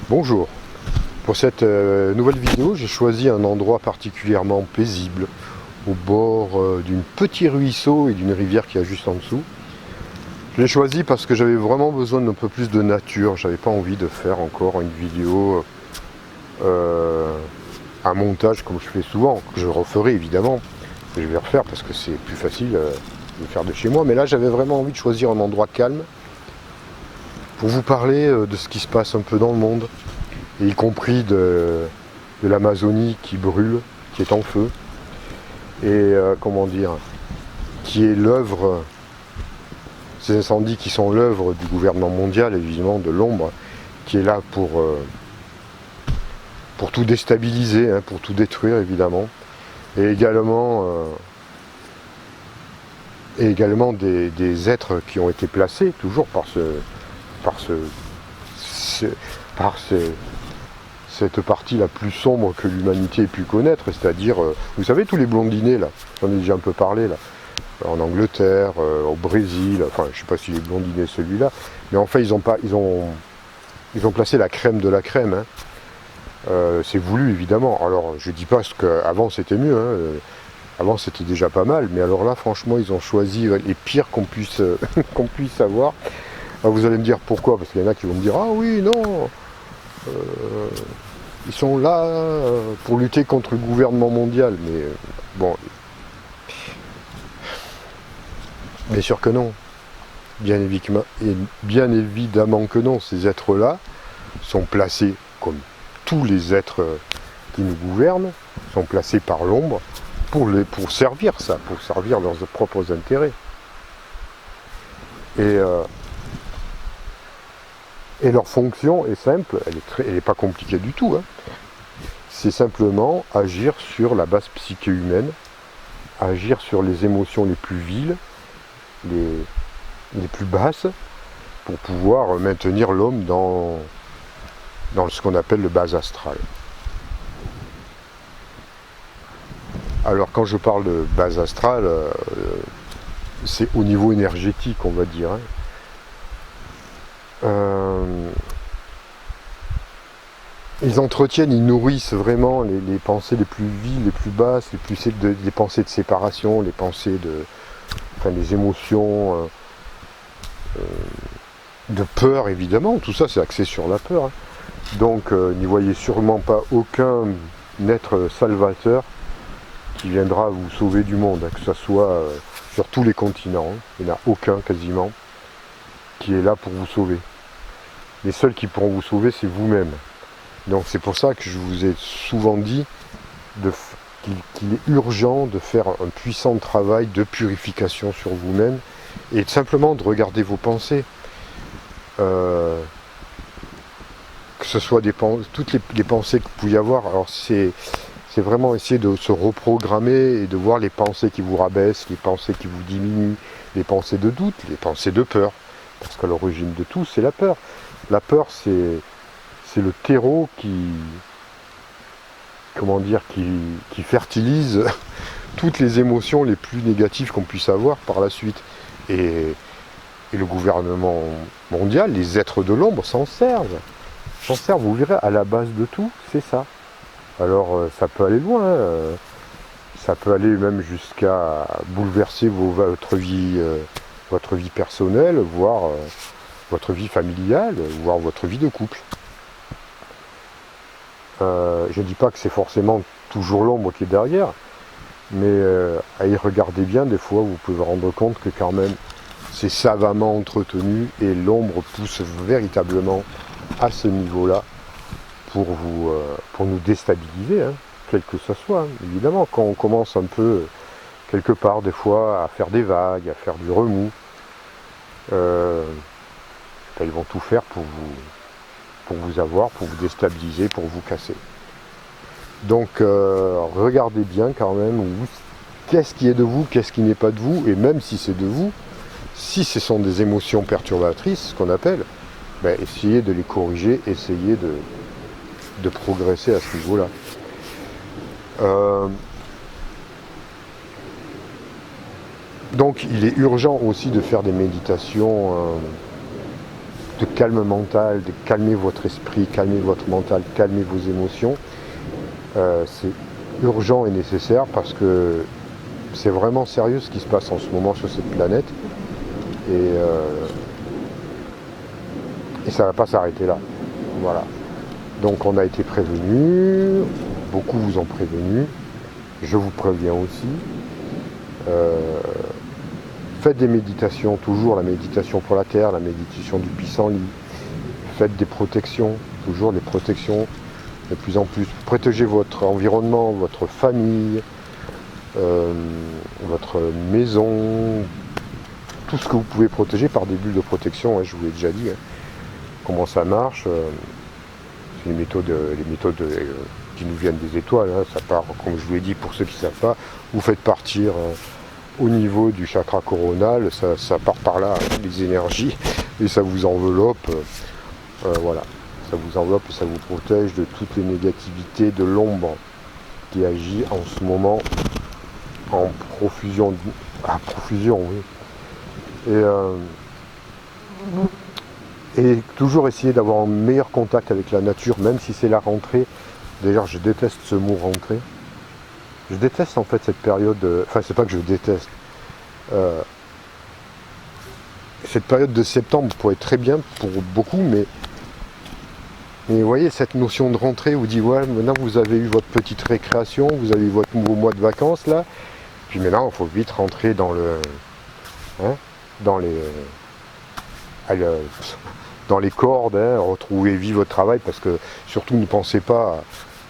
Bonjour, pour cette nouvelle vidéo, j'ai choisi un endroit particulièrement paisible, au bord d'un petit ruisseau et d'une rivière qui est juste en dessous. Je l'ai choisi parce que j'avais vraiment besoin d'un peu plus de nature, j'avais pas envie de faire encore une vidéo, un montage comme je fais souvent, que je referai évidemment, que je vais refaire parce que c'est plus facile de le faire de chez moi, mais là j'avais vraiment envie de choisir un endroit calme, pour vous parler de ce qui se passe un peu dans le monde, y compris de l'Amazonie qui brûle, qui est en feu, et comment dire, qui est l'œuvre, ces incendies qui sont l'œuvre du gouvernement mondial, évidemment de l'ombre, qui est là pour tout déstabiliser, hein, pour tout détruire évidemment, et également des êtres qui ont été placés toujours par cette partie la plus sombre que l'humanité ait pu connaître, c'est-à-dire, vous savez, tous les blondinés, là, j'en ai déjà un peu parlé, là, en Angleterre, au Brésil, enfin, je ne sais pas si les blondinés celui-là, mais enfin, ils ont placé la crème de la crème, hein. C'est voulu, évidemment. Alors, je dis pas qu'avant c'était mieux, hein. Avant c'était déjà pas mal, mais alors là, franchement, ils ont choisi les pires qu'on puisse, qu'on puisse avoir. Alors, vous allez me dire pourquoi, parce qu'il y en a qui vont me dire, ah oui, non, ils sont là pour lutter contre le gouvernement mondial, mais bon, bien sûr que non. Bien évidemment que non. Ces êtres-là sont placés, comme tous les êtres qui nous gouvernent, sont placés par l'ombre pour servir ça, pour servir leurs propres intérêts. Et leur fonction est simple, elle n'est pas compliquée du tout, hein. C'est simplement agir sur la base psyché humaine, agir sur les émotions les plus viles, les plus basses, pour pouvoir maintenir l'homme dans ce qu'on appelle le bas astral. Alors quand je parle de bas astral, c'est au niveau énergétique, on va dire, hein. Ils entretiennent, ils nourrissent vraiment les pensées les plus viles, les plus basses, les pensées de séparation, les pensées les émotions de peur, évidemment. Tout ça, c'est axé sur la peur, hein. Donc, n'y voyez sûrement pas aucun être salvateur qui viendra vous sauver du monde, hein, que ce soit sur tous les continents, hein. Il n'y en a aucun quasiment qui est là pour vous sauver. Les seuls qui pourront vous sauver, c'est vous-même. Donc c'est pour ça que je vous ai souvent dit qu'il est urgent de faire un puissant travail de purification sur vous-même et simplement de regarder vos pensées. Que ce soit toutes les pensées que vous pouvez avoir. Alors c'est vraiment essayer de se reprogrammer et de voir les pensées qui vous rabaissent, les pensées qui vous diminuent, les pensées de doute, les pensées de peur. Parce qu'à l'origine de tout, c'est la peur. La peur, c'est le terreau qui fertilise toutes les émotions les plus négatives qu'on puisse avoir par la suite. Et le gouvernement mondial, les êtres de l'ombre s'en servent. Vous verrez, à la base de tout, c'est ça. Alors ça peut aller loin, hein. Ça peut aller même jusqu'à bouleverser votre vie personnelle, voire votre vie familiale, voire votre vie de couple. Je ne dis pas que c'est forcément toujours l'ombre qui est derrière, mais à y regarder bien, des fois vous pouvez vous rendre compte que quand même c'est savamment entretenu et l'ombre pousse véritablement à ce niveau-là pour nous déstabiliser, hein, quel que ce soit, hein. Évidemment, quand on commence un peu quelque part des fois à faire des vagues, à faire du remous, ils vont tout faire pour vous avoir, pour vous déstabiliser, pour vous casser. Donc regardez bien quand même qu'est-ce qui est de vous, qu'est-ce qui n'est pas de vous, et même si c'est de vous, si ce sont des émotions perturbatrices, ce qu'on appelle, essayez de les corriger, essayez de progresser à ce niveau-là. Donc il est urgent aussi de faire des méditations de calme mental, de calmer votre esprit, calmer votre mental, calmer vos émotions. C'est urgent et nécessaire parce que c'est vraiment sérieux ce qui se passe en ce moment sur cette planète. Et ça ne va pas s'arrêter là. Voilà. Donc on a été prévenus, beaucoup vous ont prévenu, je vous préviens aussi. Faites des méditations, toujours la méditation pour la terre, la méditation du pissenlit. Faites des protections, toujours des protections de plus en plus. Protégez votre environnement, votre famille, votre maison, tout ce que vous pouvez protéger par des bulles de protection, hein, je vous l'ai déjà dit. Hein. Comment ça marche, c'est les méthodes qui nous viennent des étoiles, hein. Ça part, comme je vous l'ai dit, pour ceux qui ne savent pas, vous faites partir au niveau du chakra coronal, ça part par là, les énergies, et ça vous enveloppe, voilà, ça vous enveloppe et ça vous protège de toutes les négativités de l'ombre qui agit en ce moment en profusion, à profusion, oui. Et toujours essayer d'avoir un meilleur contact avec la nature, même si c'est la rentrée. D'ailleurs, je déteste ce mot rentrée. Je déteste en fait cette période, enfin c'est pas que je déteste. Cette période de septembre pourrait être très bien pour beaucoup, mais vous voyez cette notion de rentrée, vous dites ouais, maintenant vous avez eu votre petite récréation, vous avez eu votre nouveau mois de vacances là, puis maintenant il faut vite rentrer dans le, hein, dans les cordes, hein, retrouver vie votre travail, parce que surtout ne pensez pas,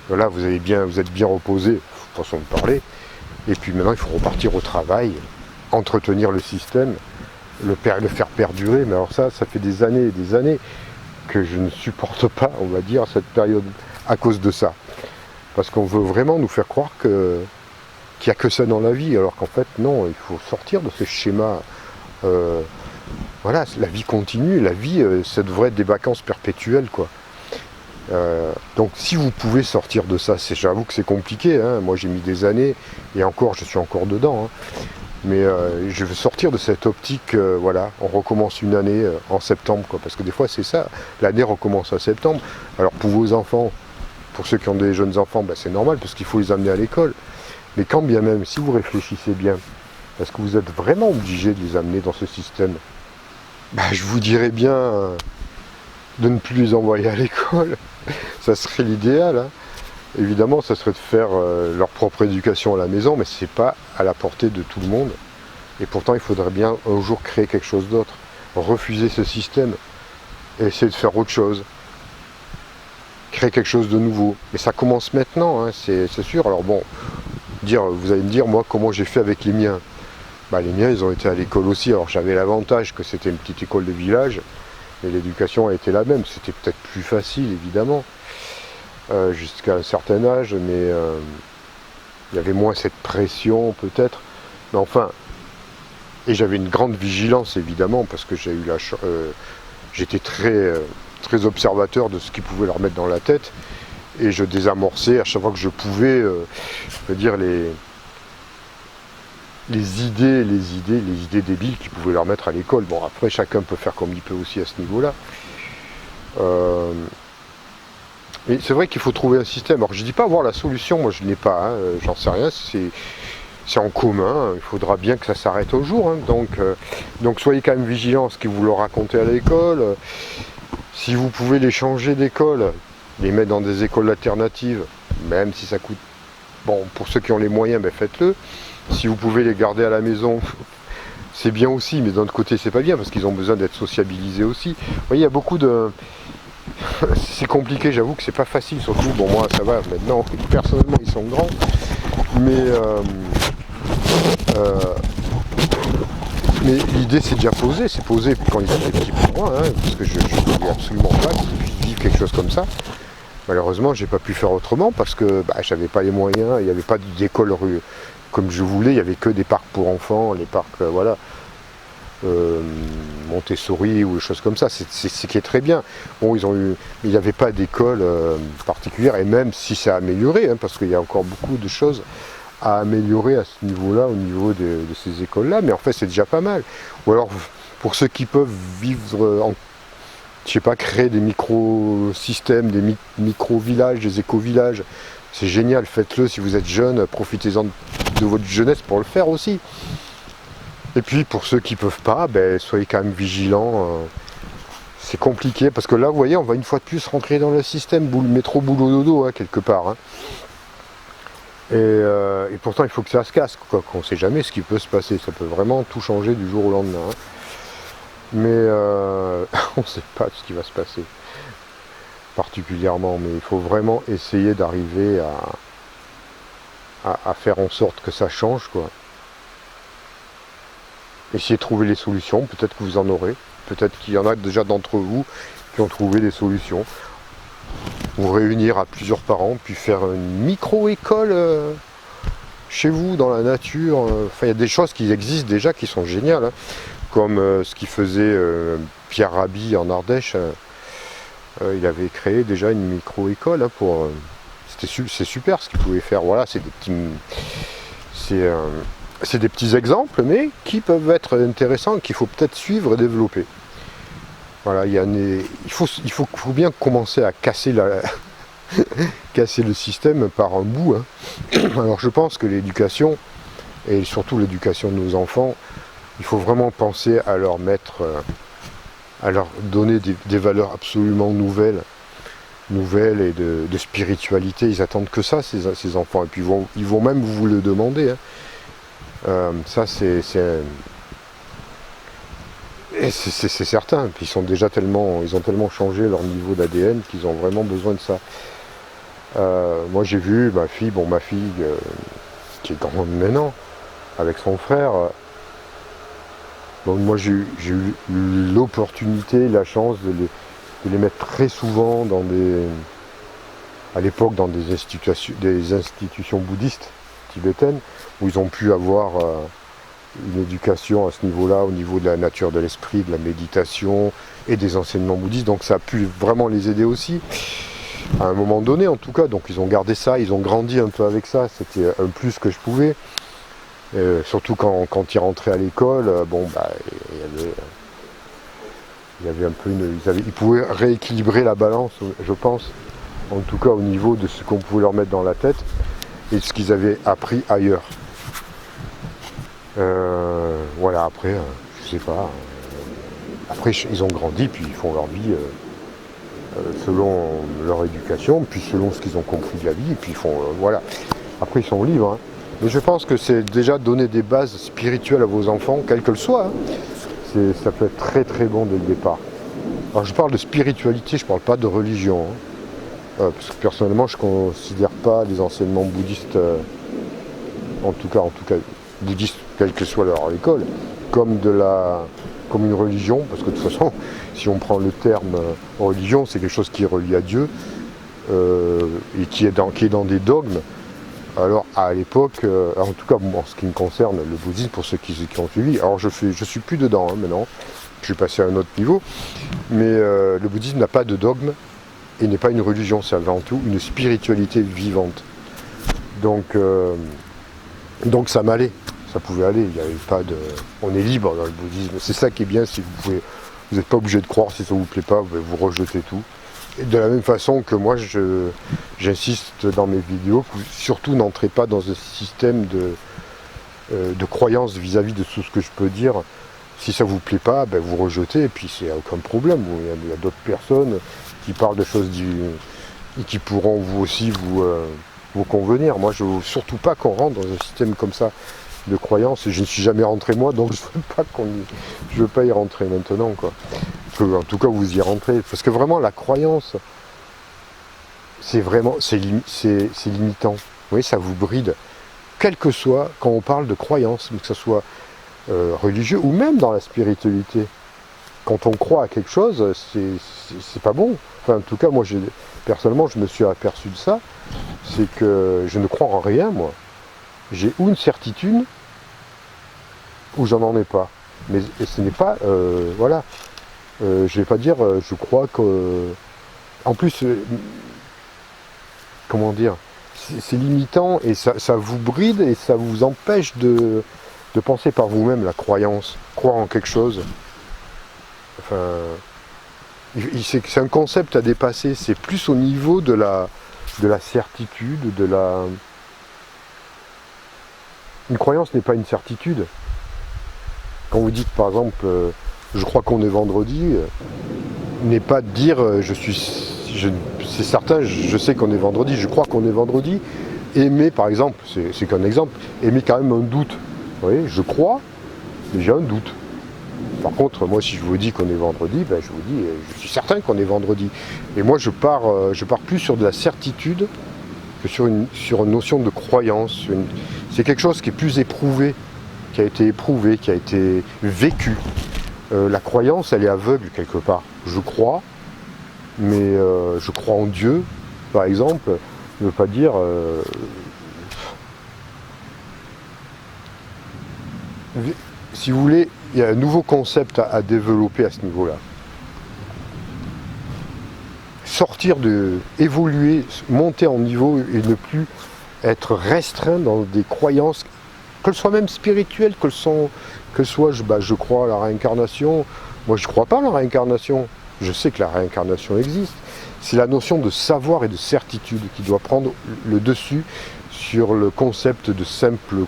voilà, vous êtes bien reposé, façon de parler, et puis maintenant il faut repartir au travail, entretenir le système, le faire perdurer, mais alors ça fait des années et des années que je ne supporte pas, on va dire, cette période à cause de ça. Parce qu'on veut vraiment nous faire croire qu'il n'y a que ça dans la vie, alors qu'en fait non, il faut sortir de ce schéma. Voilà, la vie continue, la vie, ça devrait être des vacances perpétuelles, quoi. Donc si vous pouvez sortir de ça, j'avoue que c'est compliqué, hein. Moi j'ai mis des années, et encore, je suis encore dedans, hein. Mais je veux sortir de cette optique, voilà, on recommence une année en septembre, quoi, parce que des fois c'est ça, l'année recommence en septembre. Alors pour vos enfants, pour ceux qui ont des jeunes enfants, ben, c'est normal, parce qu'il faut les amener à l'école. Mais quand bien même, si vous réfléchissez bien, est-ce que vous êtes vraiment obligé de les amener dans ce système? Ben, je vous dirais bien de ne plus les envoyer à l'école. Ça serait l'idéal, hein. Évidemment, ça serait de faire leur propre éducation à la maison, mais c'est pas à la portée de tout le monde. Et pourtant, il faudrait bien un jour créer quelque chose d'autre, refuser ce système et essayer de faire autre chose, créer quelque chose de nouveau. Et ça commence maintenant, hein, c'est sûr. Alors bon, vous allez me dire, moi, comment j'ai fait avec les miens? Bah, les miens, ils ont été à l'école aussi. Alors j'avais l'avantage que c'était une petite école de village, et l'éducation a été la même. C'était peut-être plus facile, évidemment. Jusqu'à un certain âge, mais il y avait moins cette pression peut-être, mais enfin, et j'avais une grande vigilance évidemment, parce que j'ai eu j'étais très observateur de ce qu'ils pouvaient leur mettre dans la tête, et je désamorçais à chaque fois que je pouvais, je veux dire, les idées débiles qu'ils pouvaient leur mettre à l'école. Bon, après chacun peut faire comme il peut aussi à ce niveau-là. Mais c'est vrai qu'il faut trouver un système. Alors je ne dis pas avoir la solution, moi je ne l'ai pas, hein, j'en sais rien, c'est en commun, il faudra bien que ça s'arrête au jour. Hein, donc soyez quand même vigilants à ce que vous leur racontez à l'école. Si vous pouvez les changer d'école, les mettre dans des écoles alternatives, même si ça coûte, bon, pour ceux qui ont les moyens, ben faites-le. Si vous pouvez les garder à la maison, c'est bien aussi, mais d'un autre côté c'est pas bien, parce qu'ils ont besoin d'être sociabilisés aussi. Vous voyez, il y a beaucoup de... C'est compliqué, j'avoue que c'est pas facile, surtout, bon moi ça va, maintenant, personnellement ils sont grands, mais l'idée c'est déjà posé, c'est posé quand ils étaient petits pour moi, hein, parce que je ne voulais absolument pas qu'ils puissent vivre quelque chose comme ça. Malheureusement j'ai pas pu faire autrement, parce que j'avais pas les moyens, il n'y avait pas d'école comme je voulais, il n'y avait que des parcs pour enfants, les parcs, voilà. Montessori ou des choses comme ça, c'est ce qui est très bien. Bon, il n'y avait pas d'école particulière, et même si ça a amélioré, hein, parce qu'il y a encore beaucoup de choses à améliorer à ce niveau-là, au niveau de ces écoles-là, mais en fait c'est déjà pas mal. Ou alors, pour ceux qui peuvent vivre je sais pas, créer des micro-systèmes, des micro-villages, des éco-villages. C'est génial, faites-le si vous êtes jeune, profitez-en de votre jeunesse pour le faire aussi. Et puis pour ceux qui ne peuvent pas, soyez quand même vigilants. C'est compliqué parce que là, vous voyez, on va une fois de plus rentrer dans le système métro boulot dodo, hein, quelque part. Hein. Et pourtant, il faut que ça se casse, quoi. On ne sait jamais ce qui peut se passer. Ça peut vraiment tout changer du jour au lendemain. Hein. Mais on ne sait pas ce qui va se passer particulièrement. Mais il faut vraiment essayer d'arriver à faire en sorte que ça change, quoi. Essayez de trouver les solutions. Peut-être que vous en aurez. Peut-être qu'il y en a déjà d'entre vous qui ont trouvé des solutions. Vous réunir à plusieurs parents, puis faire une micro-école chez vous, dans la nature. Enfin, il y a des choses qui existent déjà, qui sont géniales. Hein, comme ce qu'il faisait Pierre Rabhi en Ardèche. Il avait créé déjà une micro-école hein, pour... c'est super ce qu'il pouvait faire. Voilà, c'est des petits... C'est des petits exemples, mais qui peuvent être intéressants, qu'il faut peut-être suivre et développer. Voilà, il faut bien commencer à casser, casser le système par un bout. Hein. Alors je pense que l'éducation, et surtout l'éducation de nos enfants, il faut vraiment penser à leur mettre, à leur donner des valeurs absolument nouvelles et de spiritualité. Ils attendent que ça, ces enfants, et puis ils vont même vous le demander. Hein. Ça c'est certain. Puis ils ont tellement changé leur niveau d'ADN qu'ils ont vraiment besoin de ça. Moi j'ai vu ma fille qui est grande maintenant, avec son frère. Donc moi j'ai eu l'opportunité, la chance de les mettre très souvent à l'époque dans des institutions bouddhistes tibétaines, où ils ont pu avoir une éducation à ce niveau-là, au niveau de la nature de l'esprit, de la méditation et des enseignements bouddhistes. Donc ça a pu vraiment les aider aussi, à un moment donné en tout cas. Donc ils ont gardé ça, ils ont grandi un peu avec ça, c'était un plus que je pouvais. Surtout quand ils rentraient à l'école, il y avait un peu ils pouvaient rééquilibrer la balance, je pense, en tout cas au niveau de ce qu'on pouvait leur mettre dans la tête et de ce qu'ils avaient appris ailleurs. Voilà, après, je sais pas. Après, ils ont grandi, puis ils font leur vie selon leur éducation, puis selon ce qu'ils ont compris de la vie, et puis ils font, voilà. Après, ils sont libres. Hein. Mais je pense que c'est déjà donner des bases spirituelles à vos enfants, quelles qu'elles soient. Hein. Ça peut être très très bon dès le départ. Alors, je parle de spiritualité, je parle pas de religion. Hein. Parce que personnellement, je considère pas les enseignements bouddhistes, en tout cas bouddhistes, quelle que soit leur école, comme une religion, parce que de toute façon, si on prend le terme religion, c'est quelque chose qui est relié à Dieu, et qui est dans des dogmes. Alors à l'époque, en tout cas en ce qui me concerne, le bouddhisme, pour ceux qui ont suivi, alors je suis plus dedans hein, maintenant, je suis passé à un autre niveau, mais le bouddhisme n'a pas de dogme et n'est pas une religion, c'est avant tout une spiritualité vivante. Donc ça m'allait, ça pouvait aller, il n'y avait pas de... On est libre dans le bouddhisme, c'est ça qui est bien, c'est que vous n'êtes pas obligé de croire, si ça ne vous plaît pas, vous rejetez tout. Et de la même façon que moi, j'insiste dans mes vidéos, surtout n'entrez pas dans un système de croyance vis-à-vis de tout ce que je peux dire. Si ça ne vous plaît pas, vous rejetez, et puis c'est aucun problème. Il y a d'autres personnes qui parlent de choses et qui pourront vous aussi vous convenir. Moi, je ne veux surtout pas qu'on rentre dans un système comme ça de croyance. Je ne suis jamais rentré moi, donc je veux pas y rentrer maintenant, quoi. En tout cas, vous y rentrez. Parce que vraiment, la croyance, c'est limitant. Vous voyez, ça vous bride. Quel que soit, quand on parle de croyance, que ce soit religieux ou même dans la spiritualité, quand on croit à quelque chose, c'est pas bon. Enfin, en tout cas, moi, personnellement, je me suis aperçu de ça. C'est que je ne crois en rien, moi. J'ai ou une certitude, ou j'en ai pas. Mais ce n'est pas... voilà. Je vais pas dire, je crois que... En plus, comment dire, c'est limitant et ça vous bride et ça vous empêche de penser par vous-même la croyance, croire en quelque chose. Enfin, C'est un concept à dépasser, c'est plus au niveau de la certitude, Une croyance n'est pas une certitude. Quand vous dites par exemple, je crois qu'on est vendredi, n'est pas de dire, c'est certain, je sais qu'on est vendredi, je crois qu'on est vendredi, aimer par exemple, c'est qu'un exemple, aimer quand même un doute. Vous voyez, je crois, mais j'ai un doute. Par contre, moi, si je vous dis qu'on est vendredi, ben, je vous dis, je suis certain qu'on est vendredi. Et moi, je pars plus sur de la certitude que sur une notion de croyance. C'est quelque chose qui est plus éprouvé, qui a été vécu. La croyance, elle est aveugle quelque part. Je crois, mais je crois en Dieu, par exemple, ne veut pas dire... si vous voulez, il y a un nouveau concept à développer à ce niveau-là. Évoluer, monter en niveau et ne plus être restreint dans des croyances, qu'elles soient même spirituelles, je crois à la réincarnation. Moi, je ne crois pas à la réincarnation. Je sais que la réincarnation existe. C'est la notion de savoir et de certitude qui doit prendre le dessus sur le concept de simple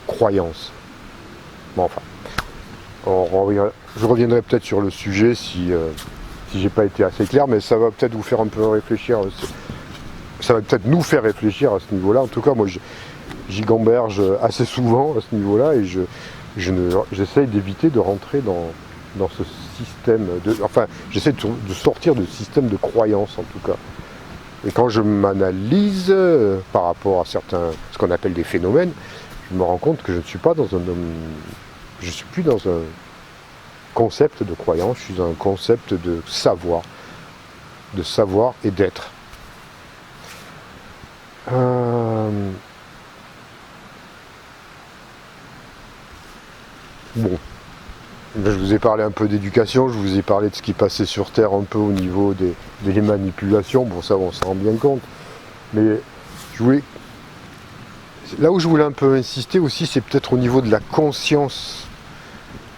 croyance. Bon, enfin, je reviendrai peut-être sur le sujet si j'ai pas été assez clair, mais ça va peut-être vous faire un peu réfléchir. Ça va peut-être nous faire réfléchir à ce niveau-là. En tout cas, moi, j'y gamberge assez souvent à ce niveau-là et j'essaye d'éviter de rentrer dans ce système j'essaie de sortir du système de croyance en tout cas. Et quand je m'analyse par rapport à ce qu'on appelle des phénomènes, je me rends compte que je ne suis pas je suis plus dans un concept de croyance, je suis dans un concept de savoir et d'être. Bon, là, je vous ai parlé un peu d'éducation, je vous ai parlé de ce qui passait sur Terre un peu au niveau des manipulations, bon ça on s'en rend bien compte, mais là où je voulais un peu insister aussi, c'est peut-être au niveau de la conscience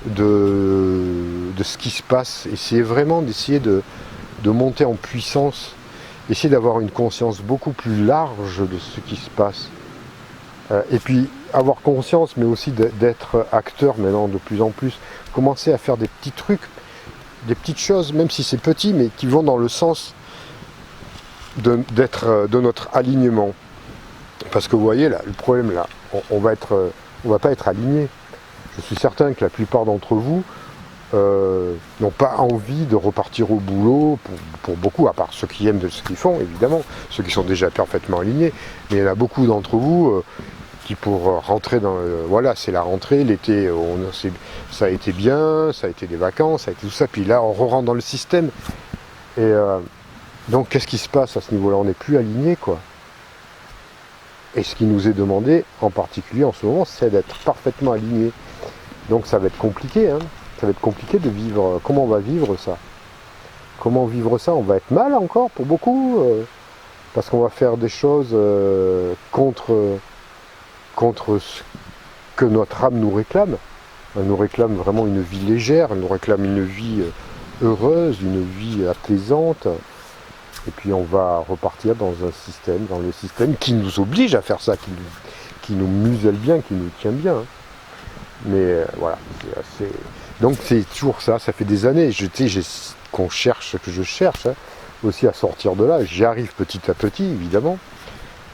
de ce qui se passe, essayer vraiment d'essayer de monter en puissance, essayer d'avoir une conscience beaucoup plus large de ce qui se passe. Et puis avoir conscience, mais aussi d'être acteur maintenant de plus en plus, commencer à faire des petits trucs, des petites choses, même si c'est petit, mais qui vont dans le sens de notre alignement. Parce que vous voyez là, le problème là, on va pas être aligné. Je suis certain que la plupart d'entre vous n'ont pas envie de repartir au boulot, pour beaucoup, à part ceux qui aiment de ce qu'ils font, évidemment, ceux qui sont déjà parfaitement alignés, mais il y en a beaucoup d'entre vous qui pour rentrer dans... voilà, c'est la rentrée, l'été, ça a été bien, ça a été des vacances, ça a été tout ça, puis là on rentre dans le système. Et donc qu'est-ce qui se passe à ce niveau-là? On n'est plus aligné, quoi. Et ce qui nous est demandé, en particulier en ce moment, c'est d'être parfaitement aligné. Donc ça va être compliqué, hein. Ça va être compliqué de vivre. Comment on va vivre ça? Comment vivre ça? On va être mal encore pour beaucoup, parce qu'on va faire des choses contre ce que notre âme nous réclame. Elle nous réclame vraiment une vie légère, elle nous réclame une vie heureuse, une vie apaisante. Et puis on va repartir dans le système qui nous oblige à faire ça, qui nous muselle bien, qui nous tient bien. Mais voilà, donc c'est toujours ça, ça fait des années, que je cherche aussi à sortir de là. J'y arrive petit à petit, évidemment.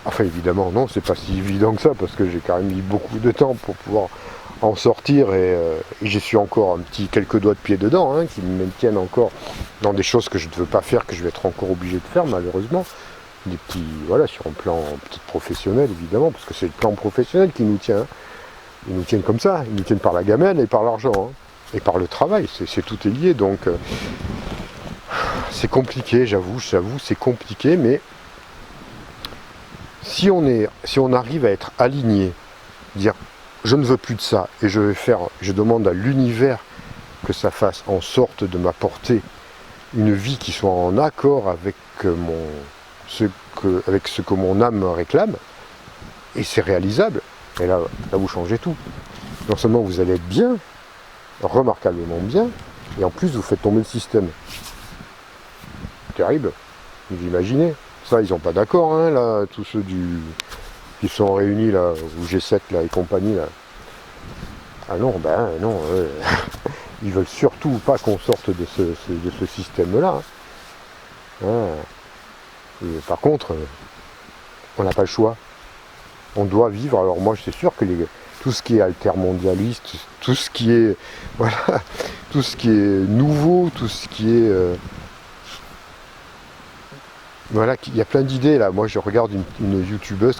Enfin évidemment, non, c'est pas si évident que ça, parce que j'ai quand même mis beaucoup de temps pour pouvoir en sortir, et j'y suis encore quelques doigts de pied dedans, hein, qui me maintiennent encore dans des choses que je ne veux pas faire, que je vais être encore obligé de faire malheureusement. Des petits, voilà, sur un plan peut-être professionnel évidemment, parce que c'est le plan professionnel qui nous tient. Hein. Ils nous tiennent comme ça, ils nous tiennent par la gamelle et par l'argent, hein, et par le travail, tout est lié, donc c'est compliqué, j'avoue, c'est compliqué, mais si on arrive à être aligné, dire je ne veux plus de ça, et je demande à l'univers que ça fasse en sorte de m'apporter une vie qui soit en accord avec ce que mon âme me réclame, et c'est réalisable, et là vous changez tout. Non seulement vous allez être bien, remarquablement bien, et en plus vous faites tomber le système. terrible. Vous imaginez? Ça, ils sont pas d'accord, hein, là, tous ceux qui sont réunis, là, au G7, là, et compagnie, là. Ah non, ben non, ils veulent surtout pas qu'on sorte de ce système-là. Hein. Et par contre, on n'a pas le choix. On doit vivre. Alors moi, c'est sûr que tout ce qui est altermondialiste, tout ce qui est, voilà, tout ce qui est nouveau, tout ce qui est, voilà, il y a plein d'idées là. Moi, je regarde une youtubeuse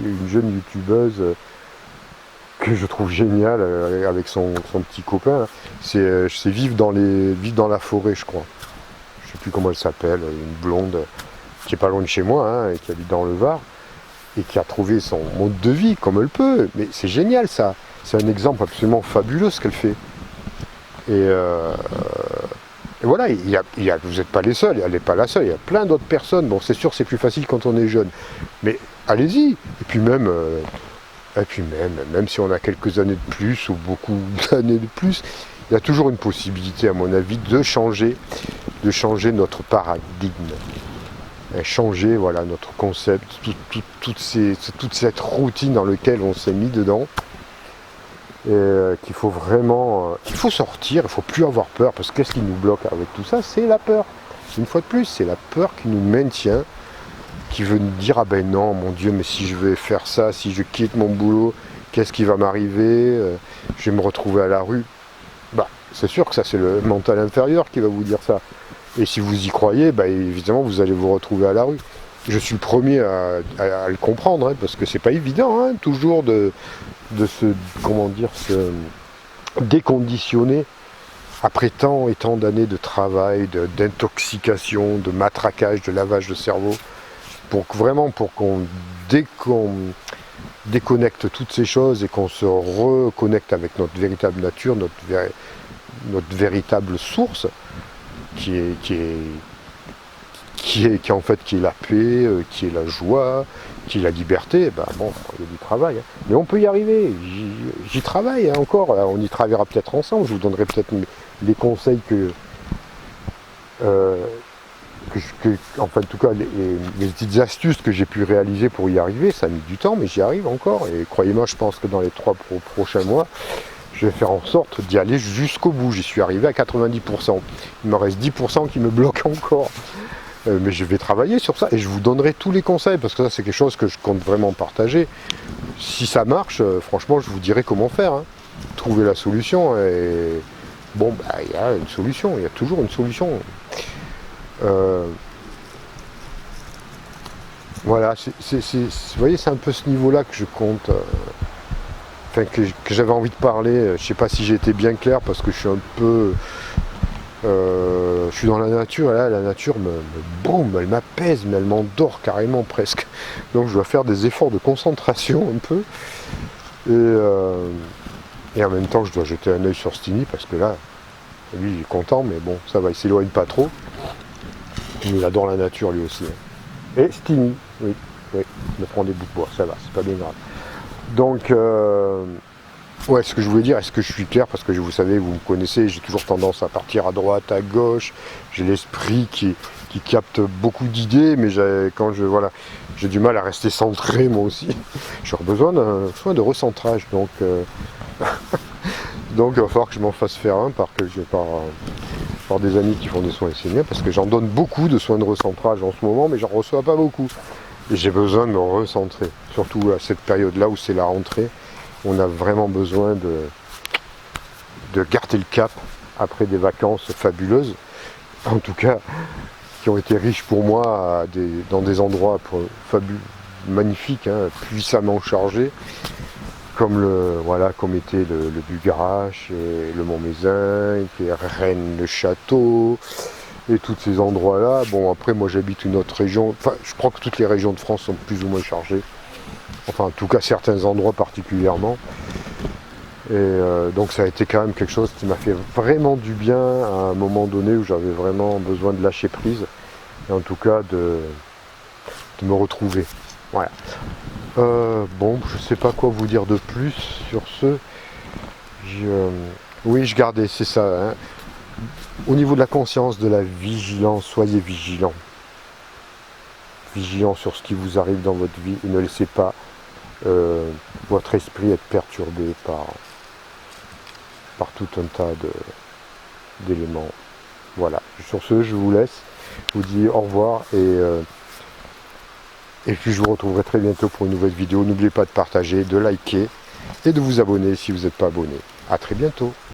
une jeune youtubeuse que je trouve géniale avec son petit copain. Là. C'est vivre dans la forêt, je crois. Je sais plus comment elle s'appelle, une blonde qui est pas loin de chez moi, hein, et qui habite dans le Var, et qui a trouvé son mode de vie comme elle peut. Mais c'est génial ça. C'est un exemple absolument fabuleux ce qu'elle fait. Et voilà, vous n'êtes pas les seuls, elle n'est pas la seule, il y a plein d'autres personnes. Bon, c'est sûr, c'est plus facile quand on est jeune. Mais allez-y. Et puis même si on a quelques années de plus ou beaucoup d'années de plus, il y a toujours une possibilité, à mon avis, de changer notre paradigme. Changer voilà, notre concept, toute cette routine dans laquelle on s'est mis dedans. Et qu'il faut vraiment... il faut sortir, il ne faut plus avoir peur, parce que qu'est-ce qui nous bloque avec tout ça? C'est la peur. Une fois de plus, c'est la peur qui nous maintient, qui veut nous dire, ah ben non, mon Dieu, mais si je vais faire ça, si je quitte mon boulot, qu'est-ce qui va m'arriver? Je vais me retrouver à la rue. Bah, c'est sûr que ça, c'est le mental inférieur qui va vous dire ça. Et si vous y croyez, bah, évidemment, vous allez vous retrouver à la rue. Je suis le premier à le comprendre, hein, parce que c'est pas évident, hein, toujours de se déconditionner après tant et tant d'années de travail, d'intoxication, de matraquage, de lavage de cerveau, pour qu'on déconnecte toutes ces choses et qu'on se reconnecte avec notre véritable nature, notre véritable source, qui est la paix, qui est la joie, qui est la liberté. Ben bon, il y a du travail, hein. Mais on peut y arriver, j'y travaille, hein, encore, on y travaillera peut-être ensemble, je vous donnerai peut-être les conseils enfin en tout cas les petites astuces que j'ai pu réaliser pour y arriver. Ça a mis du temps, mais j'y arrive encore, et croyez-moi, je pense que dans les 3 prochains mois, je vais faire en sorte d'y aller jusqu'au bout. J'y suis arrivé à 90%. Il me reste 10% qui me bloquent encore. Mais je vais travailler sur ça et je vous donnerai tous les conseils, parce que ça, c'est quelque chose que je compte vraiment partager. Si ça marche, franchement, je vous dirai comment faire. Hein. Trouver la solution. Et bon, bah, il y a une solution. Il y a toujours une solution. Voilà. Vous voyez, c'est un peu ce niveau-là que je compte... que j'avais envie de parler. Je sais pas si j'ai été bien clair, parce que je suis un peu... je suis dans la nature, et là la nature boum, elle m'apaise, mais elle m'endort carrément presque. Donc je dois faire des efforts de concentration un peu. Et en même temps, je dois jeter un œil sur Stini, parce que là, lui il est content, mais bon, ça va, il s'éloigne pas trop. Il adore la nature lui aussi. Hein. Et Stini, oui, il me prend des bouts de bois, ça va, c'est pas bien grave. Donc, ouais, ce que je voulais dire, est-ce que je suis clair? Parce que vous savez, vous me connaissez, j'ai toujours tendance à partir à droite, à gauche. J'ai l'esprit qui capte beaucoup d'idées, mais j'ai du mal à rester centré moi aussi. J'ai besoin d'un soin de recentrage, donc donc il va falloir que je m'en fasse faire un par des amis qui font des soins esséniens, parce que j'en donne beaucoup de soins de recentrage en ce moment, mais j'en reçois pas beaucoup. Et j'ai besoin de me recentrer, surtout à cette période-là où c'est la rentrée. On a vraiment besoin de garder le cap après des vacances fabuleuses, en tout cas qui ont été riches pour moi dans des endroits magnifiques, hein, puissamment chargés, comme était le Bugarache, et le Mont-Mézin, et Rennes, le Château, et tous ces endroits-là. Bon, après, moi j'habite une autre région, enfin, je crois que toutes les régions de France sont plus ou moins chargées. Enfin, en tout cas, certains endroits particulièrement. Et donc, ça a été quand même quelque chose qui m'a fait vraiment du bien à un moment donné où j'avais vraiment besoin de lâcher prise. Et en tout cas, de me retrouver. Voilà. Bon, je sais pas quoi vous dire de plus sur ce. Oui, je gardais, c'est ça. Hein. Au niveau de la conscience, de la vigilance, soyez vigilants. Vigilants sur ce qui vous arrive dans votre vie et ne laissez pas votre esprit être perturbé par tout un tas d'éléments. Voilà. Sur ce, je vous laisse. Je vous dis au revoir et puis je vous retrouverai très bientôt pour une nouvelle vidéo. N'oubliez pas de partager, de liker et de vous abonner si vous n'êtes pas abonné. A très bientôt.